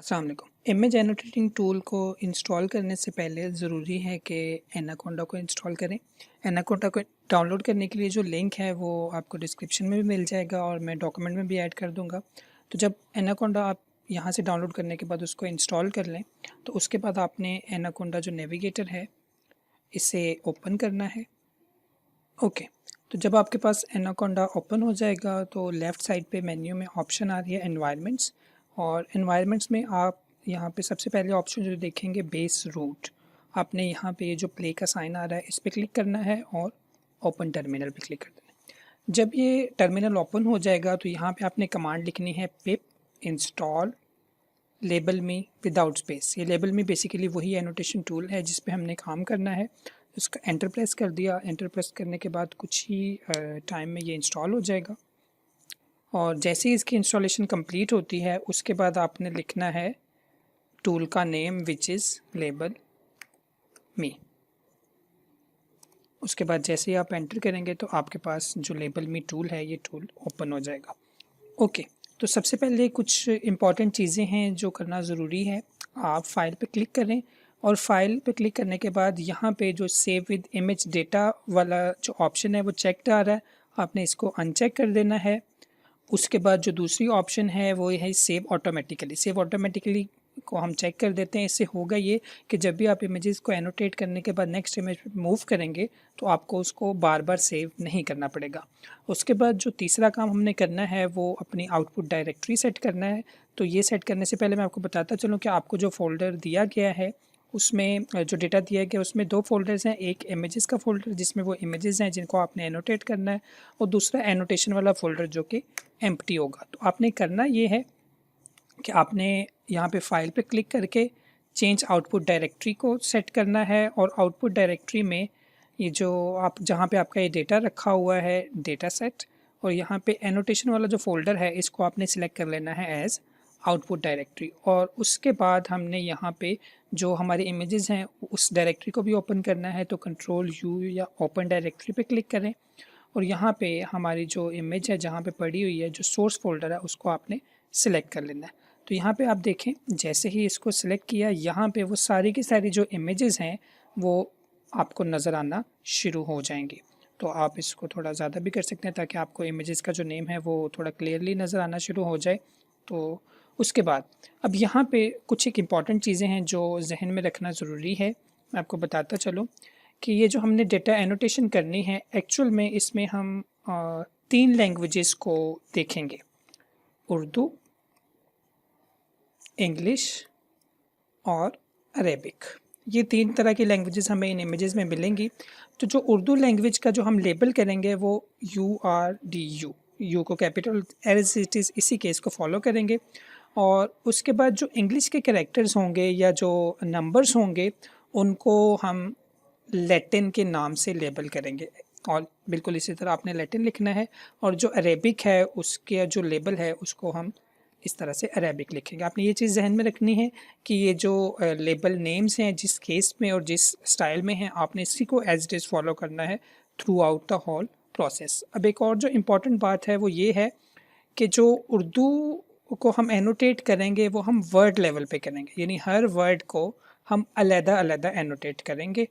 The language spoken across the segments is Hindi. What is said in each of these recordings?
अस्सलाम वालेकुम। इमेज एनोटेटिंग टूल को इंस्टॉल करने से पहले ज़रूरी है कि एनाकोंडा को इंस्टॉल करें। एनाकोंडा को डाउनलोड करने के लिए जो लिंक है वो आपको डिस्क्रिप्शन में भी मिल जाएगा और मैं डॉक्यूमेंट में भी ऐड कर दूंगा। तो जब एनाकोंडा आप यहाँ से डाउनलोड करने के बाद उसको इंस्टॉल कर लें तो उसके बाद आपने एनाकोंडा जो नेविगेटर है इसे ओपन करना है। ओके, तो जब आपके पास एनाकोंडा ओपन हो जाएगा तो लेफ़्ट साइड पे मेन्यू में ऑप्शन आ रही है एनवायरनमेंट्स, और एनवायरनमेंट्स में आप यहाँ पे सबसे पहले ऑप्शन जो देखेंगे बेस रूट, आपने यहाँ पे ये जो प्ले का साइन आ रहा है इस पर क्लिक करना है और ओपन टर्मिनल पे क्लिक कर देना है। जब ये टर्मिनल ओपन हो जाएगा तो यहाँ पे आपने कमांड लिखनी है पिप install label me without space. ये लेबल मी बेसिकली वही एनोटेशन टूल है जिस पे हमने काम करना है। उसका एंटर प्रेस कर दिया। एंटर प्रेस करने के बाद कुछ ही टाइम में ये इंस्टॉल हो जाएगा, और जैसे ही इसकी इंस्टॉलेशन कंप्लीट होती है उसके बाद आपने लिखना है टूल का नेम विच इज़ लेबल मी। उसके बाद जैसे ही आप एंटर करेंगे तो आपके पास जो लेबल मी टूल है ये टूल ओपन हो जाएगा। ओके, तो सबसे पहले कुछ इम्पॉर्टेंट चीज़ें हैं जो करना ज़रूरी है। आप फाइल पे क्लिक करें और फाइल पे क्लिक करने के बाद यहाँ पे जो सेव विद इमेज डेटा वाला जो ऑप्शन है वो चेक्ड आ रहा है, आपने इसको अनचेक कर देना है। उसके बाद जो दूसरी ऑप्शन है वो है सेव ऑटोमेटिकली। सेव ऑटोमेटिकली को हम चेक कर देते हैं। इससे होगा ये कि जब भी आप इमेजेस को एनोटेट करने के बाद नेक्स्ट इमेज पे मूव करेंगे तो आपको उसको बार बार सेव नहीं करना पड़ेगा। उसके बाद जो तीसरा काम हमने करना है वो अपनी आउटपुट डायरेक्टरी सेट करना है। तो ये सेट करने से पहले मैं आपको बताता चलूँ कि आपको जो फ़ोल्डर दिया गया है उसमें जो डेटा दिया गया उसमें दो फ़ोल्डर्स हैं। एक इमेजेस का फ़ोल्डर जिसमें वो इमेजेस हैं जिनको आपने एनोटेट करना है, और दूसरा एनोटेशन वाला फ़ोल्डर जो कि एम्प्टी होगा। तो आपने करना ये है कि आपने यहाँ पे फाइल पे क्लिक करके चेंज आउटपुट डायरेक्टरी को सेट करना है, और आउटपुट डायरेक्टरी में ये जो आप जहाँ पे आपका ये डेटा रखा हुआ है डेटा सेट, और यहाँ पे एनोटेशन वाला जो फ़ोल्डर है इसको आपने सिलेक्ट कर लेना है एज़ आउटपुट डायरेक्टरी। और उसके बाद हमने यहाँ पे जो हमारी इमेजेस हैं उस डायरेक्टरी को भी ओपन करना है। तो कंट्रोल यू या ओपन डायरेक्टरी पे क्लिक करें, और यहाँ पे हमारी जो इमेज है जहाँ पे पड़ी हुई है जो सोर्स फोल्डर है उसको आपने सिलेक्ट कर लेना है। तो यहाँ पे आप देखें जैसे ही इसको सिलेक्ट किया यहाँ पे वो सारी की सारी जो इमेजेस हैं वो आपको नज़र आना शुरू हो जाएंगी। तो आप इसको थोड़ा ज़्यादा भी कर सकते हैं ताकि आपको इमेजेस का जो नेम है वो थोड़ा क्लियरली नज़र आना शुरू हो जाए। तो उसके बाद अब यहाँ पे कुछ एक इम्पॉर्टेंट चीज़ें हैं जो जहन में रखना ज़रूरी है। मैं आपको बताता चलूँ कि ये जो हमने डेटा एनोटेशन करनी है एक्चुअल में इसमें हम 3 लैंग्वेजेस को देखेंगे, उर्दू, इंग्लिश और अरेबिक। ये 3 तरह की लैंग्वेजेस हमें इन इमेजेस में मिलेंगी। तो जो उर्दू लैंग्वेज का जो हम लेबल करेंगे वो URDU, यू को कैपिटल एज इट इज़ इसी केस को फॉलो करेंगे। और उसके बाद जो इंग्लिश के कैरेक्टर्स होंगे या जो नंबर्स होंगे उनको हम लैटिन के नाम से लेबल करेंगे, और बिल्कुल इसी तरह आपने लैटिन लिखना है। और जो अरेबिक है उसके जो लेबल है उसको हम इस तरह से अरेबिक लिखेंगे। आपने ये चीज़ जहन में रखनी है कि ये जो लेबल नेम्स हैं जिस केस में और जिस स्टाइल में हैं आपने इसी को एज इट इज़ फॉलो करना है throughout the whole process. अब एक और जो इम्पॉर्टेंट बात है वो ये है कि जो उर्दू को हम एनोटेट करेंगे वो हम वर्ड लेवल पे करेंगे, यानी हर वर्ड को हम अलग-अलग एनोटेट करेंगे।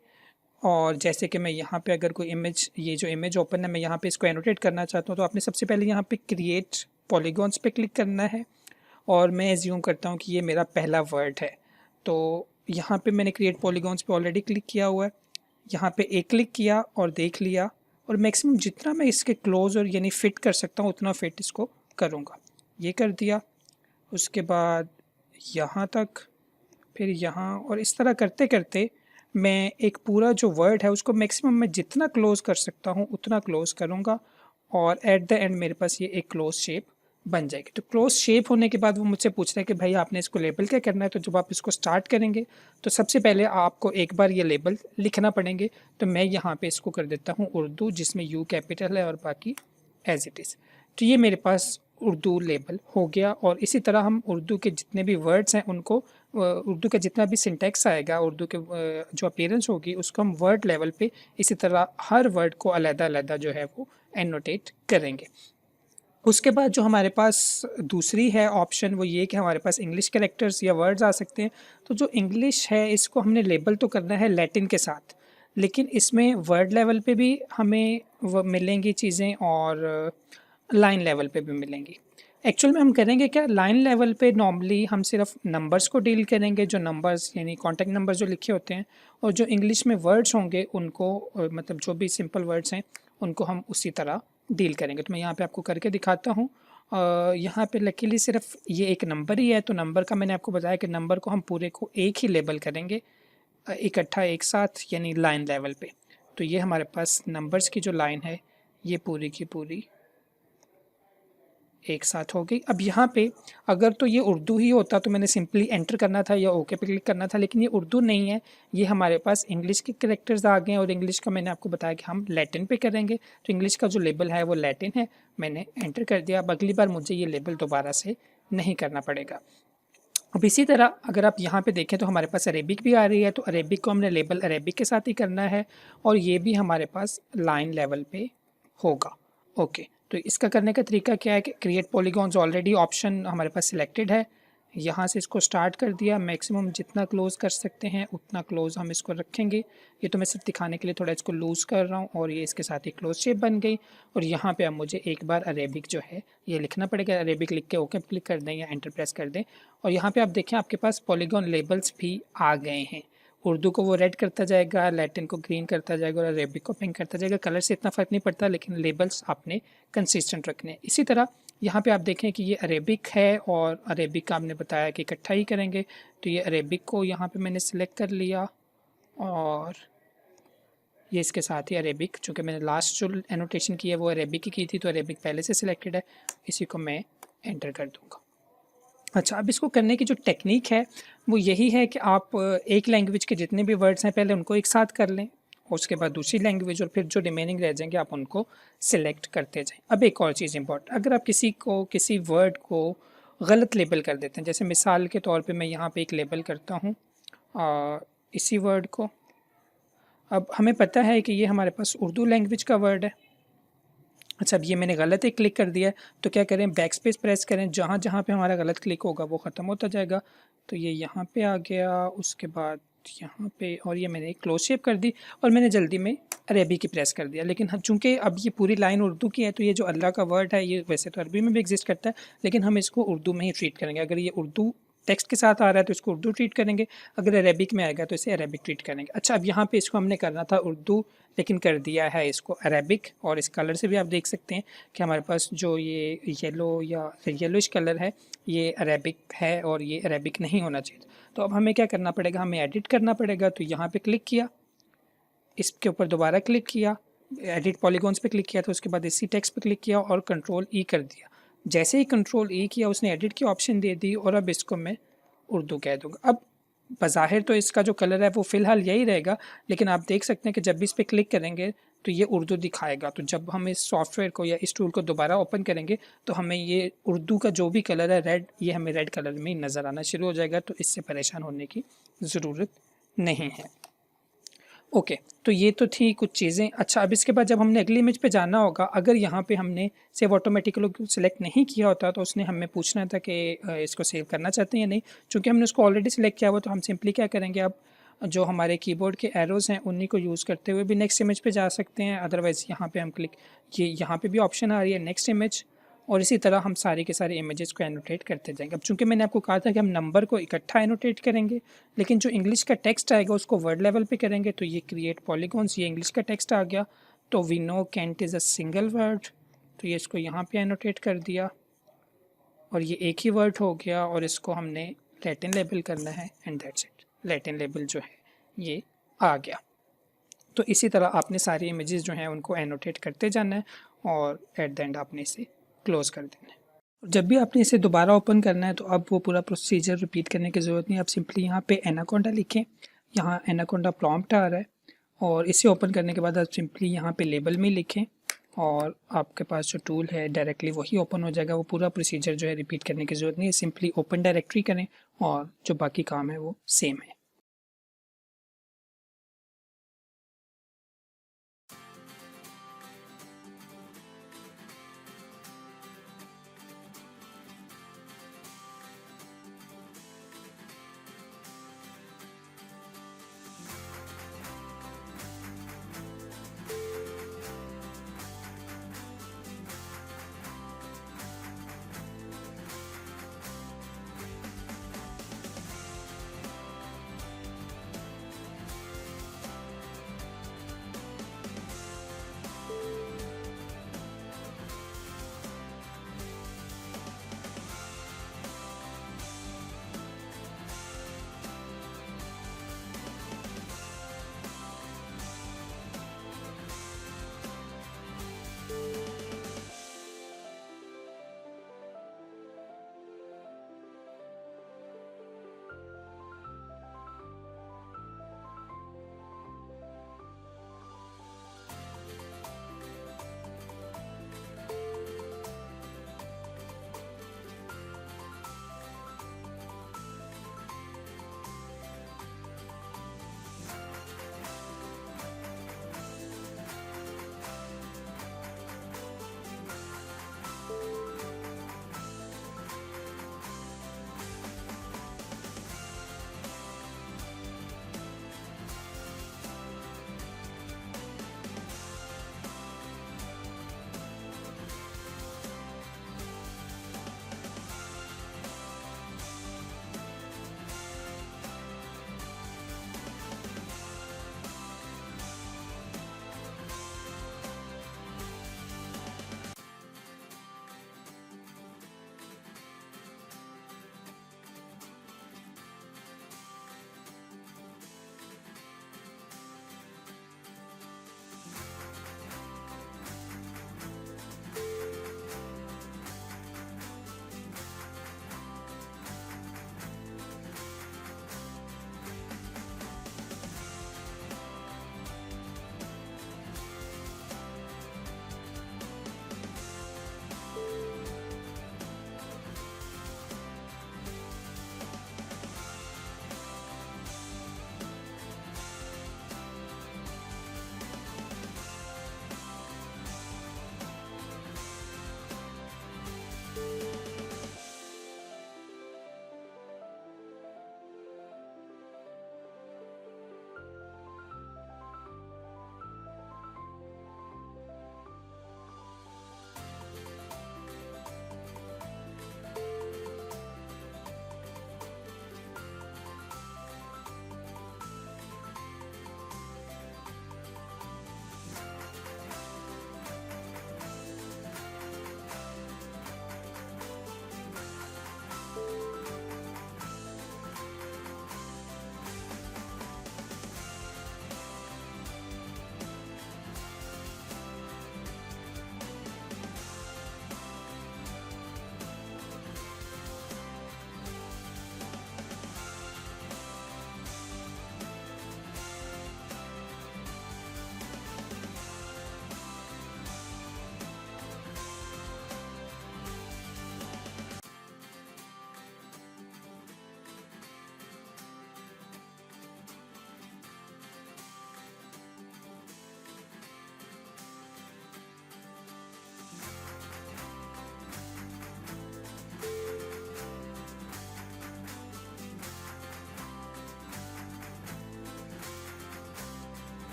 और जैसे कि मैं यहाँ पे अगर कोई इमेज, ये जो इमेज ओपन है मैं यहाँ पे इसको एनोटेट करना चाहता हूँ तो आपने सबसे पहले यहाँ पे क्रिएट पॉलीगॉन्स पे क्लिक करना है, और मैं एज्यूम करता हूँ कि ये मेरा पहला वर्ड है। तो यहाँ पे मैंने क्रिएट पॉलीगॉन्स पे ऑलरेडी क्लिक किया हुआ है। यहाँ पे एक क्लिक किया और देख लिया, और मैक्सिमम जितना मैं इसके क्लोज और यानी फ़िट कर सकता हूँ उतना फ़िट इसको करूँगा। ये कर दिया। उसके बाद यहाँ तक, फिर यहाँ, और इस तरह करते करते मैं एक पूरा जो वर्ड है उसको मैक्सिमम मैं जितना क्लोज़ कर सकता हूँ उतना क्लोज़ करूँगा, और एट द एंड मेरे पास ये एक क्लोज शेप बन जाएगी। तो क्लोज शेप होने के बाद वो मुझसे पूछ रहा है कि भाई आपने इसको लेबल क्या करना है। तो जब आप इसको स्टार्ट करेंगे तो सबसे पहले आपको एक बार ये लेबल लिखना पड़ेंगे। तो मैं यहाँ पे इसको कर देता हूँ उर्दू, जिसमें यू कैपिटल है और बाकी एज इट इज़। तो ये मेरे पास उर्दू लेबल हो गया। और इसी तरह हम उर्दू के जितने भी वर्ड्स हैं उनको, उर्दू का जितना भी सिंटेक्स आएगा, उर्दू के जो अपीयरेंस होगी उसको हम वर्ड लेवल पे इसी तरह हर वर्ड को अलग-अलग जो है वो एनोटेट करेंगे। उसके बाद जो हमारे पास दूसरी है ऑप्शन वो ये कि हमारे पास इंग्लिश कैरेक्टर्स या वर्ड्स आ सकते हैं। तो जो इंग्लिश है इसको हमने लेबल तो करना है लैटिन के साथ, लेकिन इसमें वर्ड लेवल पे भी हमें वो मिलेंगी चीज़ें और लाइन लेवल पे भी मिलेंगी। एक्चुअल में हम करेंगे क्या, लाइन लेवल पे नॉर्मली हम सिर्फ नंबर्स को डील करेंगे, जो नंबर्स यानी कॉन्टैक्ट नंबर जो लिखे होते हैं, और जो इंग्लिश में वर्ड्स होंगे उनको मतलब जो भी सिंपल वर्ड्स हैं उनको हम उसी तरह डील करेंगे। तो मैं यहाँ पे आपको करके दिखाता हूँ। यहाँ पे लकीली सिर्फ ये एक नंबर ही है, तो नंबर का मैंने आपको बताया कि नंबर को हम पूरे को एक ही लेबल करेंगे इकट्ठा एक साथ, यानी लाइन लेवल पे। तो ये हमारे पास नंबर्स की जो लाइन है ये पूरी की पूरी एक साथ हो गई। अब यहाँ पे अगर तो ये उर्दू ही होता तो मैंने सिंपली एंटर करना था या ओके पे क्लिक करना था, लेकिन ये उर्दू नहीं है, ये हमारे पास इंग्लिश के कैरेक्टर्स आ गए हैं, और इंग्लिश का मैंने आपको बताया कि हम लैटिन पे करेंगे। तो इंग्लिश का जो लेबल है वो लैटिन है, मैंने एंटर कर दिया। अब अगली बार मुझे ये लेबल दोबारा से नहीं करना पड़ेगा। अब इसी तरह अगर आप यहाँ पे देखें तो हमारे पास अरेबिक भी आ रही है, तो अरेबिक को हमने लेबल अरेबिक के साथ ही करना है, और ये भी हमारे पास लाइन लेवल पे होगा। ओके, तो इसका करने का तरीका क्या है कि क्रिएट पॉलीगॉन्स ऑलरेडी ऑप्शन हमारे पास सिलेक्टेड है, यहाँ से इसको स्टार्ट कर दिया। मैक्सिमम जितना क्लोज़ कर सकते हैं उतना क्लोज़ हम इसको रखेंगे। ये तो मैं सिर्फ दिखाने के लिए थोड़ा इसको लूज़ कर रहा हूँ, और ये इसके साथ ही क्लोज शेप बन गई। और यहाँ पे अब मुझे एक बार अरेबिक जो है ये लिखना पड़ेगा। अरेबिक लिख के ओके क्लिक कर दें या एंटर प्रेस कर दें, और यहाँ पे आप देखें आपके पास पॉलीगॉन लेबल्स भी आ गए हैं। उर्दू को वो रेड करता जाएगा, लैटिन को ग्रीन करता जाएगा, और अरेबिक को पिंक करता जाएगा। कलर से इतना फ़र्क नहीं पड़ता, लेकिन लेबल्स आपने कंसिस्टेंट रखने। इसी तरह यहाँ पे आप देखें कि ये अरेबिक है, और अरेबिक का आपने बताया कि इकट्ठा ही करेंगे। तो ये अरेबिक को यहाँ पे मैंने सिलेक्ट कर लिया, और ये इसके साथ ही अरेबिक, चूँकि मैंने लास्ट जो एनोटेशन की है वो अरेबिक की थी, तो अरेबिक पहले से सिलेक्टेड है, इसी को मैं एंटर कर दूँगा। अच्छा, अब इसको करने की जो टेक्निक है वो यही है कि आप एक लैंग्वेज के जितने भी वर्ड्स हैं पहले उनको एक साथ कर लें, और उसके बाद दूसरी लैंग्वेज, और फिर जो रिमेनिंग रह जाएंगे आप उनको सिलेक्ट करते जाएं। अब एक और चीज़ इंपॉर्टेंट, अगर आप किसी वर्ड को गलत लेबल कर देते हैं, जैसे मिसाल के तौर पे मैं यहाँ पे एक लेबल करता हूँ इसी वर्ड को। अब हमें पता है कि ये हमारे पास उर्दू लैंग्वेज का वर्ड है। अच्छा, अब ये मैंने गलत एक क्लिक कर दिया है, तो क्या करें, बैक स्पेस प्रेस करें, जहाँ जहाँ पे हमारा गलत क्लिक होगा वो ख़त्म होता जाएगा। तो ये यहाँ पे आ गया, उसके बाद यहाँ पे, और ये मैंने क्लोज शेप कर दी, और मैंने जल्दी में अरबी की प्रेस कर दिया। लेकिन चूँकि अब ये पूरी लाइन उर्दू की है, तो ये जो अल्लाह का वर्ड है ये वैसे तो अरबी में भी एग्जिस्ट करता है, लेकिन हम इसको उर्दू में ही ट्रीट करेंगे। अगर ये उर्दू टेक्स्ट के साथ आ रहा है तो इसको उर्दू ट्रीट करेंगे, अगर अरेबिक में आएगा तो इसे अरेबिक ट्रीट करेंगे। अच्छा, अब यहाँ पे इसको हमने करना था उर्दू, लेकिन कर दिया है इसको अरेबिक, और इस कलर से भी आप देख सकते हैं कि हमारे पास जो ये येलो या येलोइश कलर है ये अरेबिक है, और ये अरेबिक नहीं होना चाहिए। तो अब हमें क्या करना पड़ेगा, हमें एडिट करना पड़ेगा। तो यहाँ पे क्लिक किया, इसके ऊपर दोबारा क्लिक किया, एडिट पॉलीगॉन्स पे क्लिक किया, तो उसके बाद इसी टेक्स्ट पे क्लिक किया और कंट्रोल ई कर दिया। जैसे ही कंट्रोल ई किया उसने एडिट की ऑप्शन दे दी, और अब इसको मैं उर्दू कह दूँगा। अब बज़ाहिर तो इसका जो कलर है वो फ़िलहाल यही रहेगा, लेकिन आप देख सकते हैं कि जब भी इस पर क्लिक करेंगे तो ये उर्दू दिखाएगा। तो जब हम इस सॉफ्टवेयर को या इस टूल को दोबारा ओपन करेंगे तो हमें ये उर्दू का जो भी कलर है रेड, ये हमें रेड कलर में नज़र आना शुरू हो जाएगा। तो इससे परेशान होने की ज़रूरत नहीं है। ओके, तो ये तो थी कुछ चीज़ें। अच्छा, अब इसके बाद जब हमने अगली इमेज पे जाना होगा, अगर यहाँ पे हमने सेव ऑटोमेटिकली सेलेक्ट नहीं किया होता तो उसने हमें पूछना था कि इसको सेव करना चाहते हैं या नहीं। चूँकि हमने उसको ऑलरेडी सेलेक्ट किया हुआ तो हम सिंपली क्या करेंगे, अब जो हमारे कीबोर्ड के एरोज़ हैं उन्हीं को यूज़ करते हुए भी नेक्स्ट इमेज पे जा सकते हैं। अदरवाइज़ यहाँ पे हम क्लिक, ये यहाँ पे भी ऑप्शन आ रही है नेक्स्ट इमेज, और इसी तरह हम सारी के सारे इमेजेस को एनोटेट करते जाएंगे। अब चूंकि मैंने आपको कहा था कि हम नंबर को इकट्ठा एनोटेट करेंगे, लेकिन जो इंग्लिश का टेक्स्ट आएगा उसको वर्ड लेवल पे करेंगे। तो ये क्रिएट पॉलीगॉन्स, ये इंग्लिश का टेक्स्ट आ गया। तो we know can't is a single word, तो ये इसको यहाँ पे एनोटेट कर दिया, और ये एक ही वर्ड हो गया, और इसको हमने लैटिन लेबल करना है, and that's it. Latin label जो है ये आ गया। तो इसी तरह आपने सारी इमेजेस जो हैं उनको एनोटेट करते जाना है, और एट द एंड आपने इसे क्लोज कर देना है। जब भी आपने इसे दोबारा ओपन करना है तो अब वो पूरा प्रोसीजर रिपीट करने की ज़रूरत नहीं। आप सिंपली यहाँ पे एनाकोंडा लिखें, यहाँ एनाकोंडा प्रॉम्प्ट आ रहा है, और इसे ओपन करने के बाद आप सिंपली यहाँ पे लेबल में लिखें, और आपके पास जो टूल है डायरेक्टली वही ओपन हो जाएगा। वो पूरा प्रोसीजर जो है रिपीट करने की ज़रूरत नहीं है, सिंपली ओपन डायरेक्टरी करें और जो बाकी काम है वो सेम है।